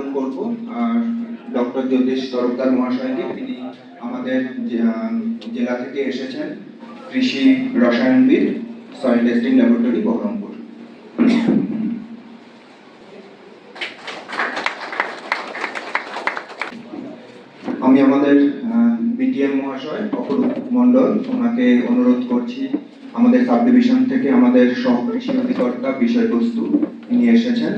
বরণ করব ডক্টর জ্যোতিষ তরফদার মহাশয়কে। তিনি আমাদের জেলা থেকে এসেছেন, কৃষি রসায়নবিদ, সয়েল টেস্টিং ল্যাবরেটরি বহরমপুর। আমি আমাদের বিটিএম মহাশয় অপরূপ মণ্ডল, ওনাকে অনুরোধ করছি আমাদের সাব ডিভিশন থেকে আমাদের সহকৃষি অধিকর্তা বিষয়বস্তু তিনি এসেছেন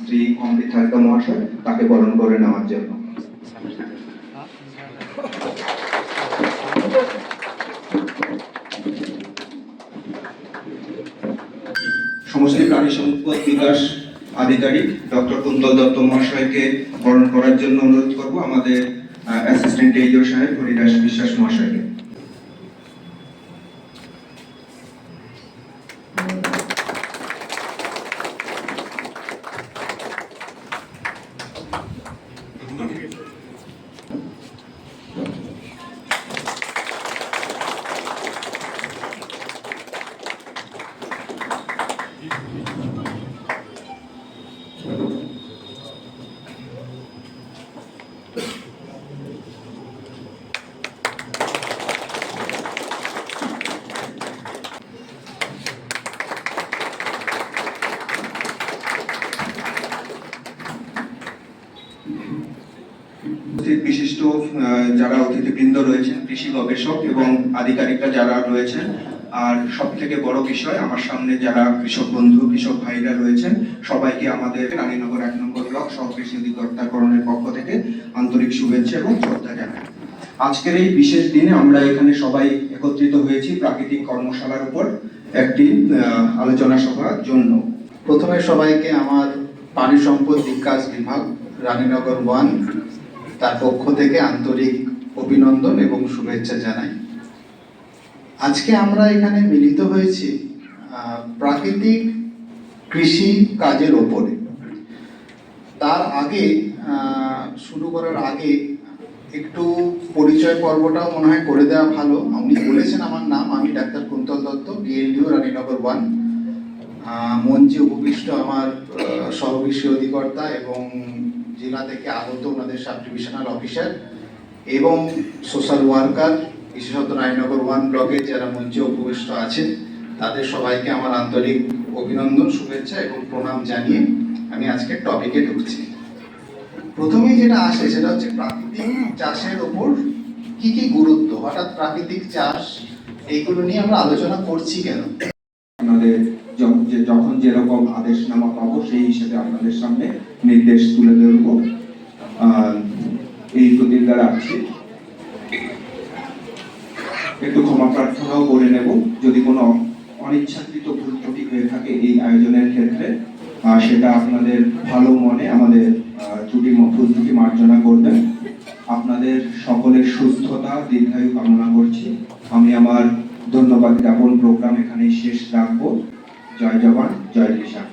শ্রী অমৃত হাসদা মহাশয়, তাকে বরণ করে নেওয়ার জন্য। সমষ্টি প্রাণী সম্পদ বিকাশ আধিকারিক ডক্টর কুন্তল দত্ত মহাশয়কে বরণ করার জন্য অনুরোধ করব আমাদের অ্যাসিস্ট্যান্ট এইচও সাহেব হরিদাস বিশ্বাস মহাশয়কে। বিশিষ্ট যারা অতিথিবৃন্দ রয়েছেন, কৃষি গবেষক এবং আধিকারিকরা যারা রয়েছেন, আর সব থেকে বড় বিষয় আমার সামনে যারা কৃষক বন্ধু কৃষক ভাইরা রয়েছেন, সবাইকে আমাদের রানীনগর 1 নম্বর ব্লক সহকৃষি অধিকর্তাকরণের পক্ষ থেকে আন্তরিক শুভেচ্ছা এবং শ্রদ্ধা জানাই। আজকের এই বিশেষ দিনে আমরা এখানে সবাই একত্রিত হয়েছি প্রাকৃতিক কর্মশালার উপর একটি আলোচনা সভার জন্য। প্রথমে সবাইকে আমার পানি সম্পদ বিকাশ বিভাগ রানীনগর 1 তার পক্ষ থেকে আন্তরিক অভিনন্দন এবং শুভেচ্ছা জানাই। আজকে আমরা এখানে মিলিত হয়েছি প্রাকৃতিক কৃষি কাজের ওপরে। তার আগে শুরু করার আগে একটু পরিচয় পর্বটাও মনে হয় করে দেওয়া ভালো। উনি বলেছেন আমার নাম, আমি ডাক্তার কুন্তল দত্ত, বিএলডিও রানীনগর 1। মঞ্চে উপবিষ্ট আমার সহকৃষি অধিকর্তা এবং জেলা থেকে আগত ওনাদের সাব ডিভিশনাল অফিসার এবং সোশ্যাল ওয়ার্কার, বিশেষত রানীনগর 1 ব্লকের যারা মঞ্চে উপবিষ্ট আছেন, তাদের সবাইকে আমার আন্তরিক অভিনন্দন, শুভেচ্ছা এবং প্রণাম জানিয়ে আমি আজকে টপিকে ঢুকছি। প্রথমেই যেটা আসে সেটা হচ্ছে প্রাকৃতিক চাষের ওপর কি কি গুরুত্ব, হঠাৎ প্রাকৃতিক চাষ এইগুলো নিয়ে আমরা আলোচনা করছি কেন। আমাদের যখন যেরকম আদেশনামা পাবো সেই হিসেবে আপনাদের সামনে নির্দেশ তুলে ধরবো, এই প্রতিজ্ঞা রাখছি। একটু ক্ষমা প্রার্থনাও করে নেব যদি কোনো অনিচ্ছাকৃত ভুল ত্রুটি হয়ে থাকে এই আয়োজনের ক্ষেত্রে, সেটা আপনাদের ভালো মনে আমাদের ভুল ত্রুটি মার্জনা করবেন। আপনাদের সকলের সুস্থতা দীর্ঘায়ু কামনা করছি। আমি আমার ধন্যবাদ জ্ঞাপন প্রোগ্রাম এখানেই শেষ রাখবো। জয় জওয়ান, জয় কিষাণ।